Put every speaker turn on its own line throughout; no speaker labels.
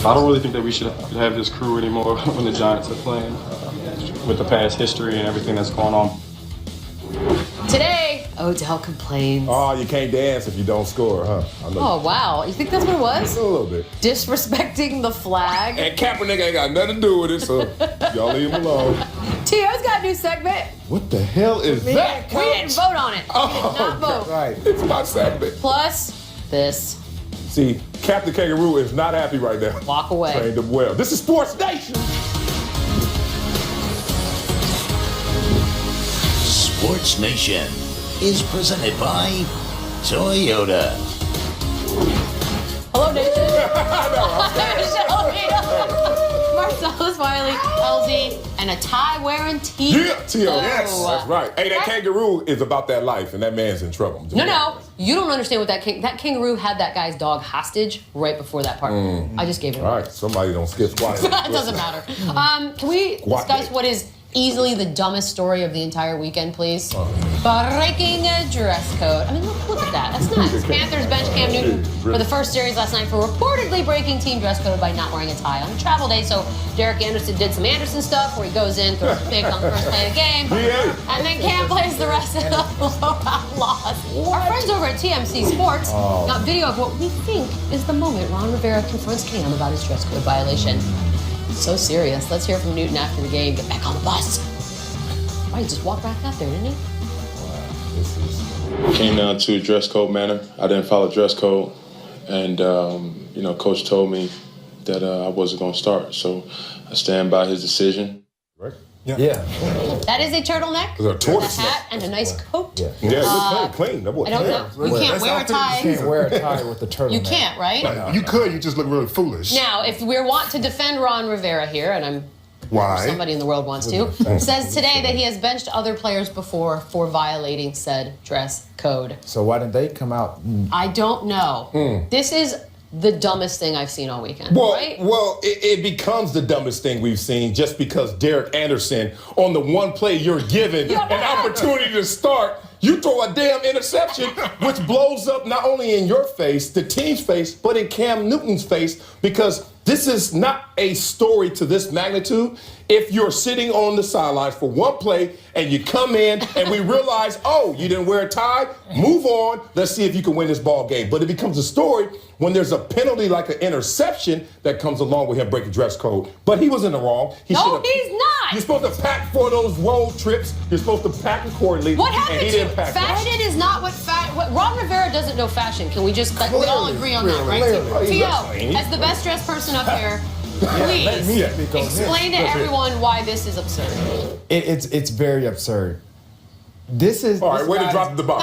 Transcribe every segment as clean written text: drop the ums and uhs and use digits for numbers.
I don't really think that we should have this crew anymore when the Giants are playing with the past history and everything that's going on.
Today, Odell complains.
Oh, you can't dance if you don't score, huh?
Oh, wow. You think that's what it was?
A little bit.
Disrespecting the flag.
And Kaepernick ain't got nothing to do with it, so y'all leave him alone.
T.O.'s got a new segment.
What the hell is that?
We didn't vote on it. We did not vote.
Right. It's my segment.
Plus, this.
See, Captain Kangaroo is not happy right now.
Walk away.
Trained him well. This is SportsNation.
SportsNation is presented by Toyota.
Hello, Nation. Marcellus, Wiley, LZ, and a tie-wearing T.
Yeah, T.O. Yes, that's right. Hey, that kangaroo is about that life, and that man's in trouble.
No. You don't understand what that kangaroo had that guy's dog hostage right before that part. I just gave it away.
All right, somebody don't skip squat.
That doesn't matter. Can we discuss what is easily the dumbest story of the entire weekend, please? Breaking a dress code. I mean, look at that. That's nuts. Panthers bench Cam Newton for the first series last night for reportedly breaking team dress code by not wearing a tie on a travel day. So Derek Anderson did some Anderson stuff where he goes in, throws a pick on the first play of the game, and then Cam plays the rest of the blowout loss. Our friends over at TMC Sports got video of what we think is the moment Ron Rivera confronts Cam about his dress code violation. So serious. Let's hear from Newton after the game. Get back on the bus. Why, he just walked back out there, didn't he?
Came down to a dress code manner. I didn't follow dress code, and Coach told me that I wasn't going to start. So I stand by his decision.
Right?
Yeah.
That is a turtleneck, a hat, and a nice coat.
Yeah, clean. That boy,
I don't know. You can't wear a tie.
You can't wear a tie with the turtleneck.
You can't, right?
No. You could. You just look really foolish.
Now, if we want to defend Ron Rivera here, and I'm
Why?
somebody in the world wants to, says today that he has benched other players before for violating said dress code.
So why didn't they come out?
I don't know. This is the dumbest thing I've seen all weekend, right?
Well, it becomes the dumbest thing we've seen just because Derek Anderson, on the one play you're given an opportunity to start, you throw a damn interception, which blows up not only in your face, the team's face, but in Cam Newton's face, because this is not a story to this magnitude. If you're sitting on the sidelines for one play and you come in and we realize, oh, you didn't wear a tie, move on, let's see if you can win this ball game. But it becomes a story when there's a penalty like an interception that comes along with him breaking dress code. But he was in the wrong.
He's not.
You're supposed to pack for those road trips. You're supposed to pack accordingly.
What happened
and he didn't pack
fashion is not what Ron Rivera doesn't know fashion. Can we just we all agree on that, right? T.O., as the best dressed person up here, please explain to everyone why this is absurd.
It's very absurd. This is
all right. Way to drop the bomb.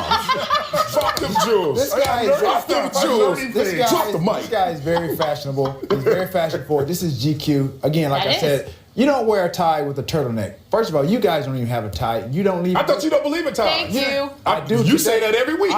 Drop them jewels.
This guy is
drop them jewels. Drop the mic.
This guy is very fashionable. He's very fashion forward. This is GQ. Again, like I said, you don't wear a tie with a turtleneck. First of all, you guys don't even have a tie. You don't leave.
I thought you don't believe in ties.
Thank you.
I do. You say that every week.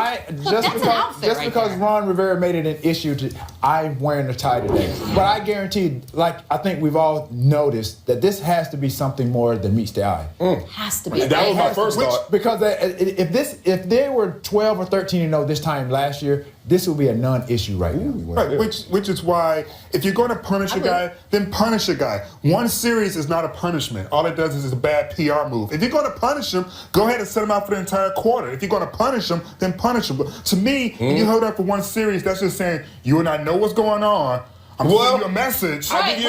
Just
because Ron Rivera made it an issue, I'm wearing a tie today. But I guarantee, I think we've all noticed that this has to be something more than meets the eye.
Has to be.
That was my first thought.
Because if they were 12 or 13-0 this time last year, this would be a non-issue right now.
Right, which is why if you're going to punish a guy, then punish a guy. One series is not a punishment. All it does is a bad PR move. If you're going to punish him, go ahead and set him out for the entire quarter. If you're going to punish him, then punish him. But to me, when you hold up for one series, that's just saying you and I know what's going on. I'm giving you a message.
And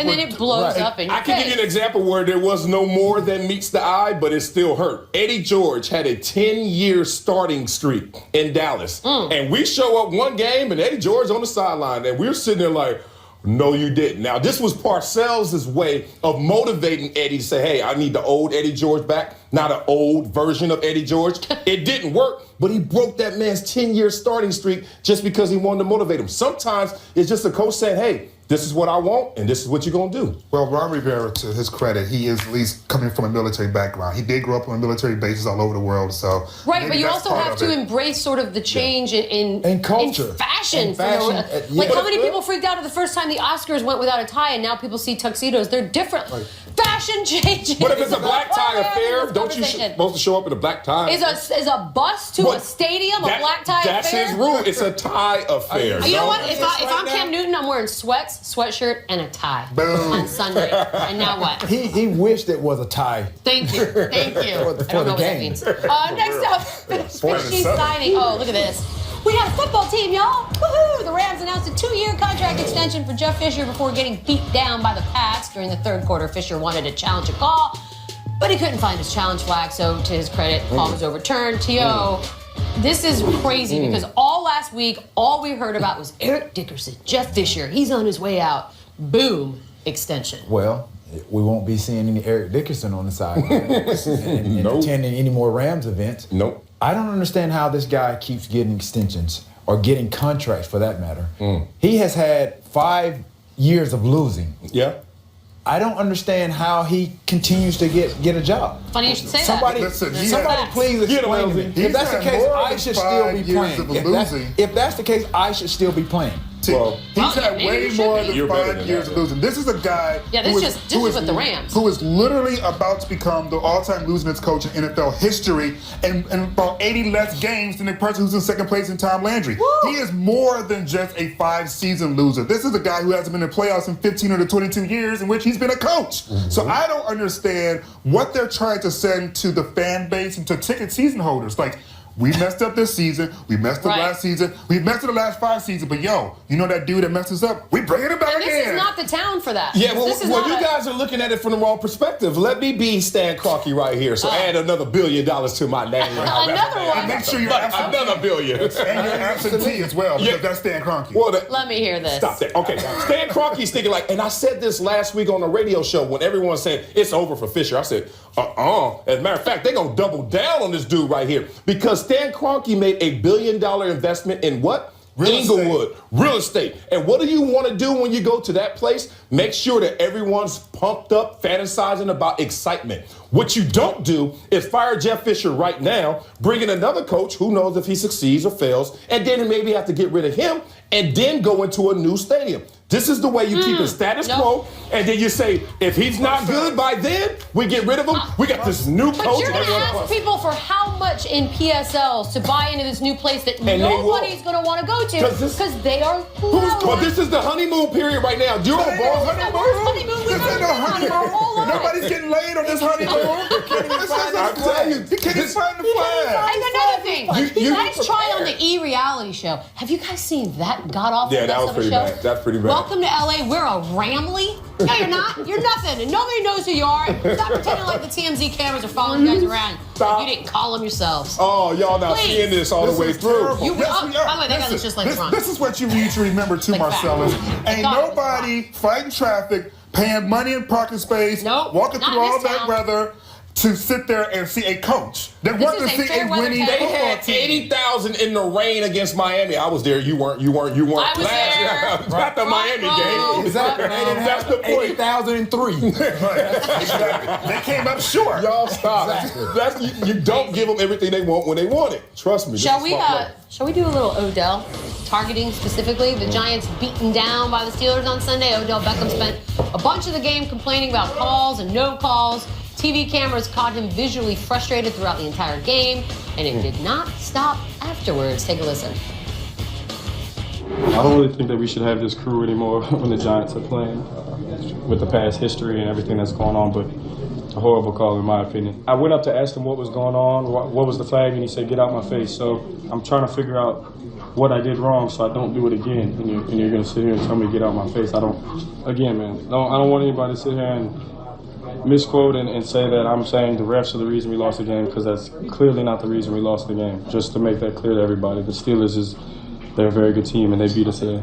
then it blows up in your
I can give you an example where there was no more than meets the eye, but it still hurt. Eddie George had a 10-year starting streak in Dallas. And we show up one game, and Eddie George on the sideline, and we're sitting there like, no, you didn't. Now, this was Parcells' way of motivating Eddie to say, hey, I need the old Eddie George back, not an old version of Eddie George. It didn't work, but he broke that man's 10-year starting streak just because he wanted to motivate him. Sometimes it's just a coach saying, hey, this is what I want, and this is what you're going to do.
Well, Ron Rivera, to his credit, he is at least coming from a military background. He did grow up on military bases all over the world, so...
Right, but you also have to embrace sort of the change in
culture.
In fashion. How many people freaked out at the first time the Oscars went without a tie, and now people see tuxedos. They're different. Fashion fashion changes.
But if it's a black tie
Why are we having
affair,
this
don't you
conversation?
supposed to show up in a black tie?
Is a bus to a stadium a black tie
that's
affair?
his rule. It's a tie affair.
You know what? If
Right
I'm
now?
Cam Newton, I'm wearing sweats, sweatshirt, and a tie
Boom.
on Sunday. And now what?
He wished it was a tie.
Thank you. Thank you. I don't know what that
game.
means. Next up, fishy signing. Oh, look at this. We got a football team, y'all. Woohoo! The Rams announced a 2-year contract extension for Jeff Fisher before getting beat down by the Pats during the third quarter. Fisher wanted to challenge a call, but he couldn't find his challenge flag, so to his credit, call was overturned. T.O., this is crazy because all last week, all we heard about was Eric Dickerson, Jeff Fisher. He's on his way out. Boom, extension.
Well, we won't be seeing any Eric Dickerson on the sideline and
Nope.
attending any more Rams events.
Nope.
I don't understand how this guy keeps getting extensions or getting contracts for that matter. He has had 5 years of losing.
Yeah.
I don't understand how he continues to get a job.
Funny you should say
Somebody,
that.
Listen, he
somebody
had-
please explain to me.
He's
If that's the
had
case,
more
I
than
should still be
5 years
playing.
of
If
losing.
that's the case, I should still be playing.
Well, he's had
maybe
way
you should
more
be.
than
You're better
5
than
years
that.
of losing. This is a guy
Yeah, this
who
is with the Rams.
who is literally about to become the all-time losingest coach in NFL history and about 80 less games than the person who's in second place in Tom Landry. He is more than just a 5-season loser. This is a guy who hasn't been in the playoffs in 15 or 22 years in which he's been a coach. So I don't understand what they're trying to send to the fan base and to ticket season holders. Like, we messed up this season. We messed up
Right.
last season. We messed up the last 5 seasons. But yo, you know that dude that messed us up? We bringing him back
And this
again.
is not the town for that.
Yeah, well,
this is
well
not
you
a-
guys are looking at it from the wrong perspective. Let me be Stan Kroenke right here. So add another $1 billion to my name.
Another one.
And make sure you're
Like,
absent.
another billion.
And you're absentee as well, because that's Stan Kroenke.
Well,
Let me hear this.
Stop that. Okay. Stan Kroenke's thinking like, and I said this last week on the radio show when everyone said it's over for Fisher. I said, As a matter of fact, they're going to double down on this dude right here because Stan Kroenke made a $1 billion investment in what? Inglewood, real estate. And what do you want to do when you go to that place? Make sure that everyone's pumped up, fantasizing about excitement. What you don't do is fire Jeff Fisher right now, bring in another coach, who knows if he succeeds or fails, and then maybe have to get rid of him and then go into a new stadium. This is the way you keep it status quo, and then you say, if he's not good by then, we get rid of him. We got this new
But
coach.
you're going to
everyone
ask
wants-
people for how much in PSLs to buy into this new place that
they will.
nobody's going to want to go to
'Cause this-
because they are
Well, this is the honeymoon period right now. You're on
Ain't no
ball.
honeymoon.
We've
This ain't no honeymoon. Nobody's getting laid on this honeymoon.
I'm telling you,
You can't even find the flag.
And another thing,
You
nice
need
try on
prepared.
the E-reality show. Have you guys seen that god-awful
Yeah, that
mess
was
of a
pretty
show?
bad. That's pretty bad.
Welcome to LA. We're a Ramley. No, you're not. You're nothing. And nobody knows who you are. Stop pretending like the TMZ cameras are following you guys around.
Stop.
You didn't call them yourselves.
Oh, y'all not
Please.
seeing this all the way
is
through.
terrible.
You-
Yes,
oh,
we
by
are.
the way, that guy
Listen,
looks just like Trump.
this is what you need to remember too,
Like
Marcellus.
fact.
Ain't
God,
nobody fighting traffic, paying money in parking space,
Nope,
walking
not
through
in
all
this
that
town.
weather to sit there and see a coach. They
This
want
is
to
a
see
fair
a
weather
winning
town.
They
football
had
team.
80,000 in the rain against Miami. I was there. You weren't.
I was
Last
there.
year. Not the Miami game.
Exactly.
That's the point.
80,003.
Exactly. They came up short.
Y'all stop. That's you don't give them everything they want when they want it. Trust me. this
Shall
is
we?
smart play.
Shall we do a little Odell targeting specifically? The Giants beaten down by the Steelers on Sunday. Odell Beckham spent a bunch of the game complaining about calls and no calls. TV cameras caught him visually frustrated throughout the entire game, and it did not stop afterwards. Take a listen.
I don't really think that we should have this crew anymore when the Giants are playing with the past history and everything that's going on, but a horrible call in my opinion. I went up to ask him what was going on, what was the flag, and he said, get out my face. So I'm trying to figure out what I did wrong so I don't do it again. And you're going to sit here and tell me to get out my face. I don't want anybody to sit here and misquote and say that I'm saying the refs are the reason we lost the game, because that's clearly not the reason we lost the game. Just to make that clear to everybody, the Steelers they're a very good team and they beat us today.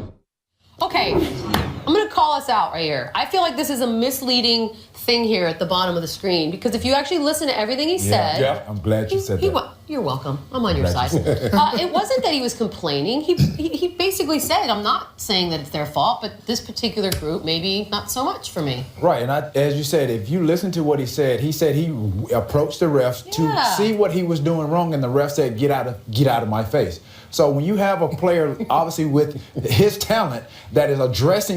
Okay, I'm going to call us out right here. I feel like this is a misleading thing here at the bottom of the screen, because if you actually listen to everything he said,
I'm glad you said that.
You're welcome. I'm on your side. It wasn't that he was complaining. He basically said, I'm not saying that it's their fault, but this particular group, maybe not so much for me.
Right, and as you said, if you listen to what he said he approached the refs to see what he was doing wrong, and the ref said, get out of my face. So when you have a player, obviously with his talent, that is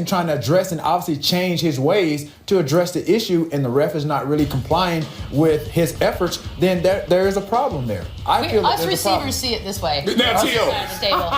trying to address and obviously change his ways to address the issue, and the ref is not really complying with his efforts, then there is a problem there. I feel
us receivers see it this way.
Now, Tio,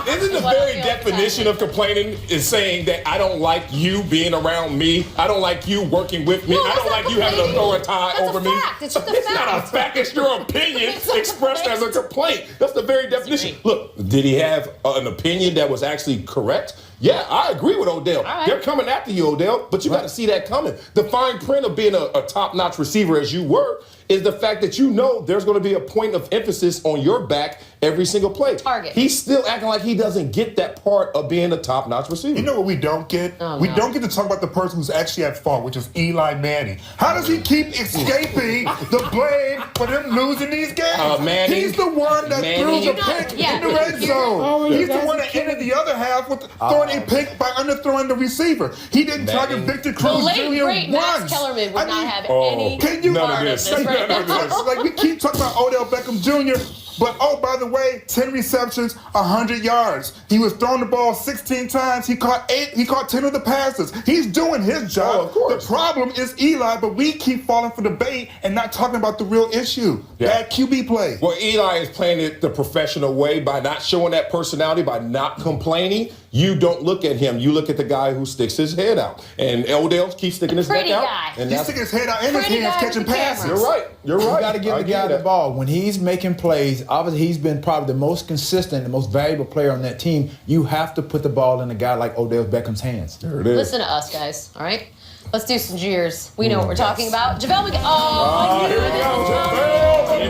isn't the very definition of complaining is saying that I don't like you being around me, I don't like you working with me, I don't like you having authority over me?
It's just a
It's
fact.
not a fact, it's your opinion expressed as a complaint. That's the very definition. Look, did he have an opinion that was actually correct? Yeah, I agree with Odell.
Right.
They're coming after you, Odell, but you got to see that coming. The fine print of being a top-notch receiver as you were is the fact that you know there's going to be a point of emphasis on your back every single play.
Target.
He's still acting like he doesn't get that part of being a top-notch receiver.
You know what we don't get? We don't get to talk about the person who's actually at fault, which is Eli Manning. How does he keep escaping the blame for them losing these games?
Manning.
He's the one that threw the pick in the red zone. He's the one that ended the other half with throwing a pick by underthrowing the receiver. He didn't target Victor
The
Cruz
late,
Jr.
great
once.
Max Kellerman would not have any
Can you
part of this right now.
like we keep talking about Odell Beckham Jr., but oh, by the way, 10 receptions, 100 yards. He was throwing the ball 16 times. He caught 8. He caught 10 of the passes. He's doing his job.
Oh, of course.
The problem is Eli, but we keep falling for the bait and not talking about the real issue. Bad QB play.
Well, Eli is playing it the professional way by not showing that personality, by not complaining. You don't look at him. You look at the guy who sticks his head out. And Odell keeps sticking his neck out.
Guy.
And
He's sticking his head out and his
Pretty
hands
guy
catching
with the
passes.
camera.
You're right. You're right.
You got to give the guy the ball. When he's making plays, obviously he's been probably the most consistent, the most valuable player on that team. You have to put the ball in a guy like Odell Beckham's hands.
There it is.
Listen to us, guys, all right? Let's do some jeers. We know what we're talking about. JaVale McGee.
Here we go.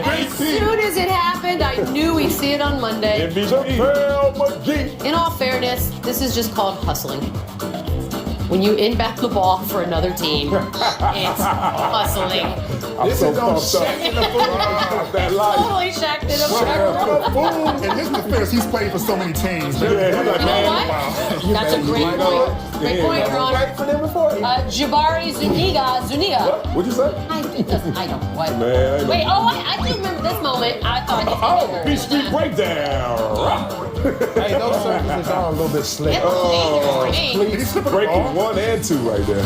As soon as it happened, I knew we'd see it on Monday. In all fairness, this is just called hustling. When you inbound the ball for another team, it's hustling.
This is on Shaq in the
Totally Shaq did a
In his defense, he's played for so many teams.
You know what? That's a great point. Great point, Ron.
Played for them before?
Jabari Zuniga.
What'd you say?
I don't. What?
Man,
Wait, I do remember this moment. I thought
Beach Street Breakdown.
Hey, those surfaces are a little bit slick.
He's slipping the
Breaking
ball.
1 and 2 right there.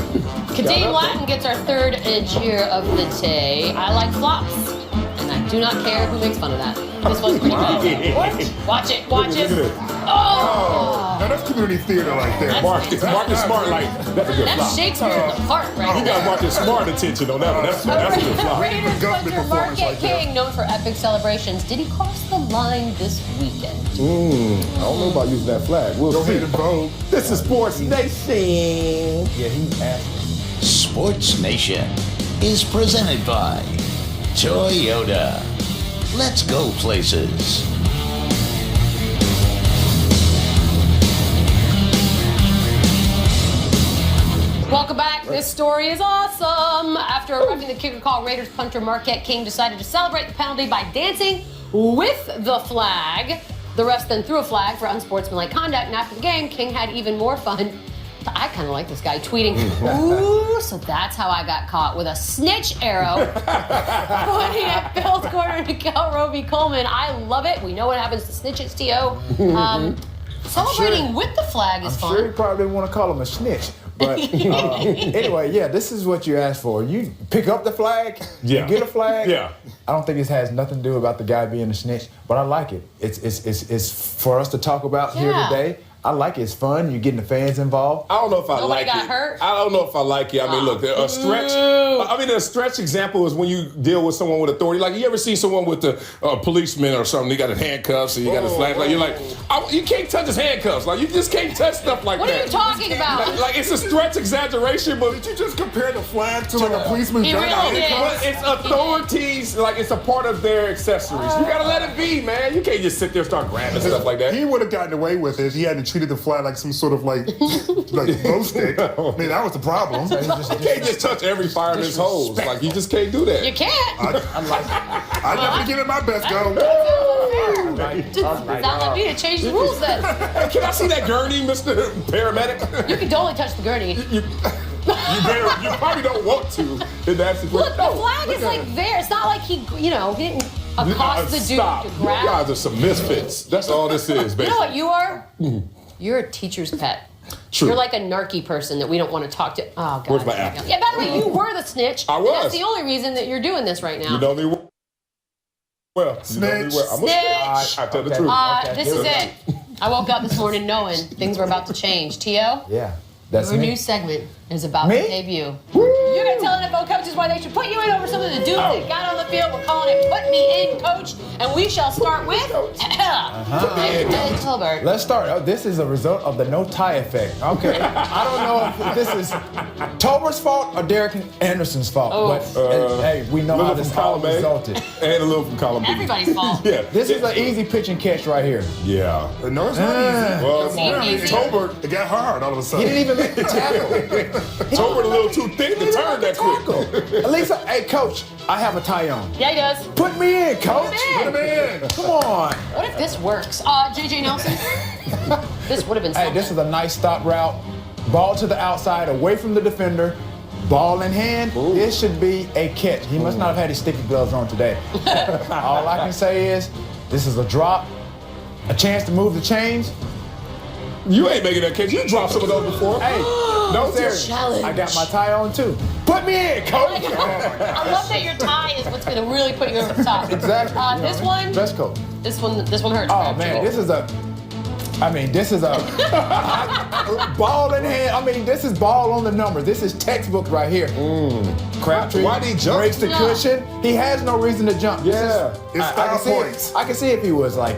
Kadeem Latin gets our third jeer of the day. I like flops, and I do not care who makes fun of that. This one's pretty good. Watch it.
Look at this.
Oh!
Now that's community theater right there.
Marcus Smart, like, that's a good flop.
That's Shakespeare in the park right
You
there.
got Marcus Smart attention on that one. That's a good flop.
Raiders punter Marquette King, known for epic celebrations. Did he cross the line this weekend?
I don't know about using that flag. We'll see.
Vogue.
This is Sports Nation.
Yeah, he asked.
Sports Nation is presented by Toyota. Let's go places.
Welcome back. This story is awesome. After a roughing the kicker call, Raiders punter Marquette King decided to celebrate the penalty by dancing with the flag. The refs then threw a flag for unsportsmanlike conduct, and after the game, King had even more fun. I kind of like this guy tweeting, ooh, so that's how I got caught with a snitch arrow pointing at Bills corner Nickel Roby Coleman. I love it. We know what happens to snitches, T.O. Celebrating with the flag is
I'm
fun.
sure you probably want to call him a snitch. But anyway, yeah, this is what you asked for. You pick up the flag, you get a flag.
Yeah.
I don't think it has nothing to do about the guy being a snitch, but I like it. It's for us to talk about here today. I like it. It's fun. You're getting the fans involved.
I don't know if I
Nobody
like
got
it.
hurt?
I don't know if I like it. I mean, look, a stretch. I mean, a stretch example is when you deal with someone with authority. Like, you ever see someone with a policeman or something? He got his handcuffs and you got his flag. Like, you're like, you can't touch his handcuffs. Like, you just can't touch stuff like
What
that.
are you talking about?
Like, it's a stretch exaggeration, but
Did you just compare the flag to like a policeman's
He
gun?
really did.
But it's authorities, like, it's a part of their accessories. You gotta let it be, man. You can't just sit there and start grabbing stuff like that.
He would have gotten away with it if he hadn't treated the flag like some sort of like glow stick. I mean, that was the problem.
You can't just touch every fireman's hose. Like, you just can't do that.
You can't.
I definitely give it my best go.
It's not like me to change the rules then.
Hey, can I see that gurney, Mr. Paramedic?
You can totally touch the gurney.
You probably don't want to. In that situation.
Look, the flag is like there. It's not like he didn't accost the dude to grab.
You guys are some misfits. That's all this is, basically.
You know what you are? You're a teacher's pet.
True.
You're like a narky person that we don't want to talk to. Oh, God.
Where's my apple?
Yeah, by the way, you were the snitch.
I was.
That's the only reason that you're doing this right now.
You know me well.
Snitch.
I'm a snitch. I tell the truth.
This is it. I woke up this morning knowing things were about to change. T.O.?
Yeah. That's
Your
me.
new segment is about
Me?
to debut. You're going to tell NFL coaches why they should put you in over some of the dudes that got on the field. We're calling it Put Me In, Coach. And we shall start with Ed Hilbert.
Let's start. Oh, this is a result of the no tie effect. Okay. I don't know if this is Tober's fault or Derek Anderson's fault. But hey, we know how this all resulted.
And a little from column B.
Everybody's fault.
Yeah.
This is an easy pitch and catch right here.
Yeah.
No, it's not easy.
Well,
Easy.
Tolbert, it got hard all of a
He
sudden.
didn't even make the tackle.
Tolbert a little too thick to turn that quick.
At least, hey, Coach, I have a tie on.
Yeah, he does.
Put me in, Coach.
Put him
Man.
Come on.
What if this works? JJ Nelson? This would have been
Hey,
something.
this is a nice stop route. Ball to the outside, away from the defender. Ball in hand. This should be a catch. He must not have had his sticky gloves on today. All I can say is, this is a drop, a chance to move the chains.
You ain't making that catch. You dropped some of those before.
Hey, no serious.
challenge.
I got my tie on too. Put me in, Coach.
I love that your tie is what's going to really put you over the top.
Exactly.
This one,
Dress code.
this one hurts.
Oh man, this is a ball in hand. I mean, this is ball on the number. This is textbook right here. Crabtree
Why did he jump?
breaks the cushion. He has no reason to jump.
Yeah.
It's style points.
I can see if he was like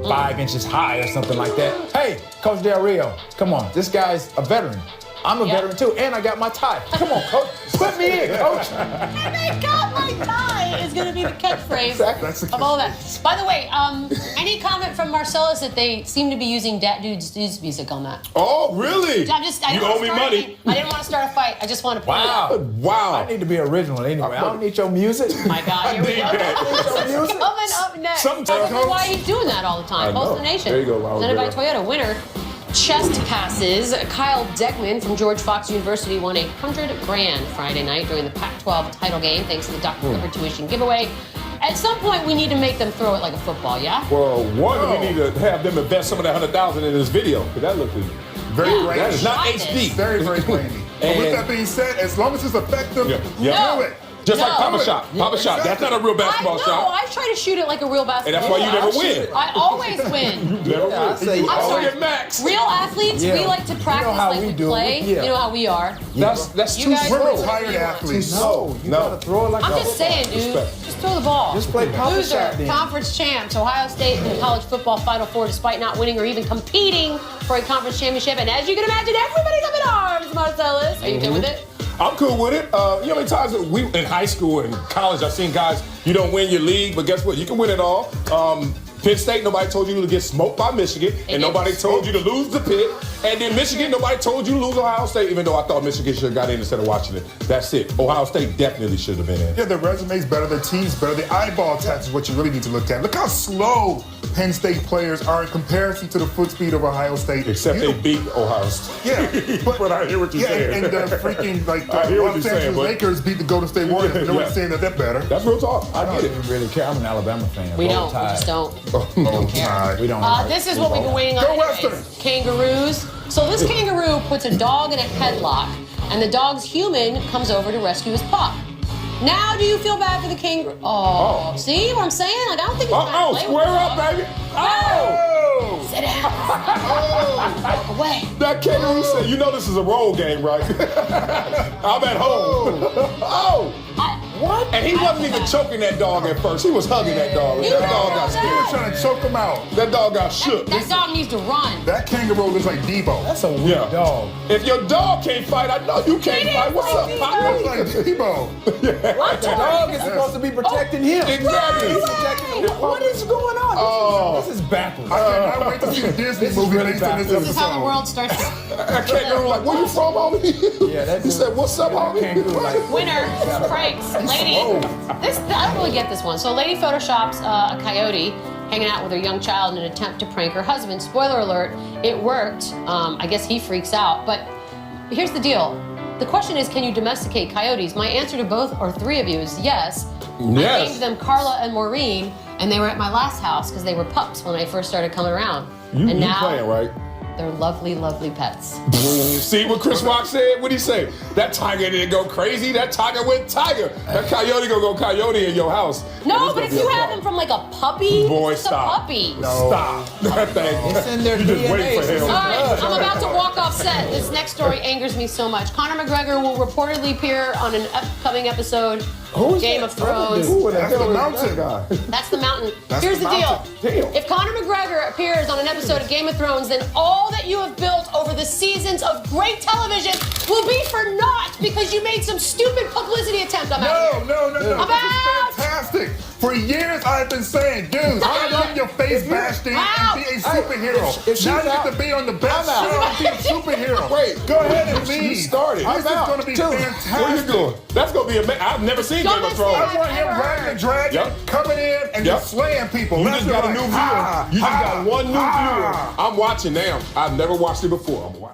5 inches high or something like that. Hey, Coach Del Rio, come on. This guy's a veteran. I'm a veteran too, and I got my tie. Come on, Coach. Put me in, Coach.
And I got my tie is going to be the catchphrase
That's the
of all that. By the way, any comment from Marcellus that they seem to be using Dat Dude's music on that?
Oh, really?
I
you
didn't
owe
wanna
me
start
money.
anything. I didn't want to start a fight. I just want to point it out.
Wow.
I need to be original anyway. I don't need your music.
My God, here we go.
Music.
Coming up next.
Sometimes-
I don't know why he's doing that all the time.
I know.
Post the Nation.
There you go, Raul
Presented by
Rivera.
Toyota. Winner. Chest passes. Kyle Deckman from George Fox University won $100,000 Friday night during the Pac-12 title game thanks to the Dr. Pepper tuition giveaway. At some point, we need to make them throw it like a football, yeah?
Well, we need to have them invest some of that $100,000 in this video. Because that looked
Very
Yeah.
grainy.
that is not
Try
HD.
this.
Very, very grainy. But with that being said, as long as it's effective,
Yeah.
do it.
Just like
No.
Papa Shot. Papa Shot. That's not a real basketball shot.
I try to shoot it like a real basketball
And that's why you
shot.
never win.
I always win.
Never
I
win.
say-
You
I'm
always
sorry.
get max.
Real athletes,
Yeah.
we like to practice
You know how
like
we
we
do.
play.
Yeah.
You know how we are.
That's
You
too
guys-
slow.
We're retired athletes.
No, you gotta throw it like
I'm
a
just saying, dude.
Respect.
Just throw the ball.
Just play Papa
Loser,
Shot then.
conference champs, Ohio State in the college football Final Four, despite not winning or even competing for a conference championship. And as you can imagine, everybody's up in arms, Marcellus. Are you good with it?
I'm cool with it. You know how many times that we in high school and college I've seen guys, you don't win your league, but guess what? You can win it all. Penn State, nobody told you to get smoked by Michigan, and nobody told you to lose the Pitt. And then Michigan, nobody told you to lose Ohio State, even though I thought Michigan should have got in instead of watching it. That's it. Ohio State definitely should have been in.
Yeah, their resume's better, their team's better. The eyeball test is what you really need to look at. Look how slow Penn State players are in comparison to the foot speed of Ohio State.
Except they beat Ohio State.
Yeah,
But I hear what you're saying.
and the freaking
I hear what
Los
you're saying,
Angeles
but-
Lakers beat the Golden State Warriors.
Yeah,
Nobody's
yeah.
saying that they're better.
That's real talk. I
I don't
get it.
even really care. I'm an Alabama fan.
We
Roll
don't. We
Tide.
just don't.
Oh,
care.
We don't.
This is what we've been waiting on.
Go
anyways.
Western.
Kangaroos. So this kangaroo puts a dog in a headlock, and the dog's human comes over to rescue his pup. Now, do you feel bad for the kangaroo? Oh, see what I'm saying? Like, I don't think he's trying to play
Square
with the
up,
dog.
baby.
Oh! Sit down. Walk away.
That kangaroo said, you know this is a roll game, right? I'm at home. Oh!
What?
And he wasn't even choking that dog at first. He was hugging that dog. That dog got
He was
scared.
trying to choke him out.
That dog got shook.
That dog needs to run.
That kangaroo looks like Debo.
That's a weird dog.
If your dog can't fight, I know you can't fight. What's up,
Looks
Pop?
like Debo.
The dog is supposed to be protecting him.
Exactly.
What is going on?
Oh.
This is backwards.
I can't wait to see a Disney
This is
movie
really
based on this
bad.
episode.
This is how the world starts.
That kangaroo like, where you from, homie?
Yeah, that
He said, what's up, homie?
kangaroo like-
Winner, pranks. Lady, I don't really get this one. So, lady photoshops a coyote hanging out with her young child in an attempt to prank her husband. Spoiler alert, it worked. I guess he freaks out. But here's the deal. The question is, can you domesticate coyotes? My answer to both or three of you is yes. I named them Carla and Maureen, and they were at my last house because they were pups when I first started coming around.
You
now
playing, right?
they're lovely, lovely pets.
See what Chris Rock said? What'd he say? That tiger didn't go crazy. That tiger went tiger. That coyote gonna go coyote in your house.
No, but if you have them from like a puppy,
Boy,
it's
stop.
a puppy.
Stop. That thing.
It's in their
You just
DNA.
wait for
It's
him.
All right, I'm about to walk off set. This next story angers me so much. Conor McGregor will reportedly appear on an upcoming episode of Game of Thrones.
That's the mountain guy.
That's the mountain.
That's
Here's
the
the deal.
mountain.
Damn.
If Conor McGregor appears on an episode of Game of Thrones, then all that you have built over the seasons of great television will be for naught because you made some stupid publicity attempt. I'm out.
No.
I'm
This
out.
is fantastic. For years, I've been saying, dude, stop getting your face bashed in and be a superhero.
if she's
Now you
out,
have to be on the best
I'm out.
show and be a superhero.
Wait,
go ahead and
you
leave.
started.
This is
I'm out,
going to be
too.
fantastic.
What are you doing? That's gonna be amazing. I've never seen Game of Thrones.
I want him
Ever
riding
heard.
a dragon,
Yep.
coming in and
Yep.
just slaying people.
You
Left
just
and
got a
right.
new viewer.
Ah,
You just
ah,
got one new
ah.
viewer. I'm watching now. I've never watched it before. I'm watching.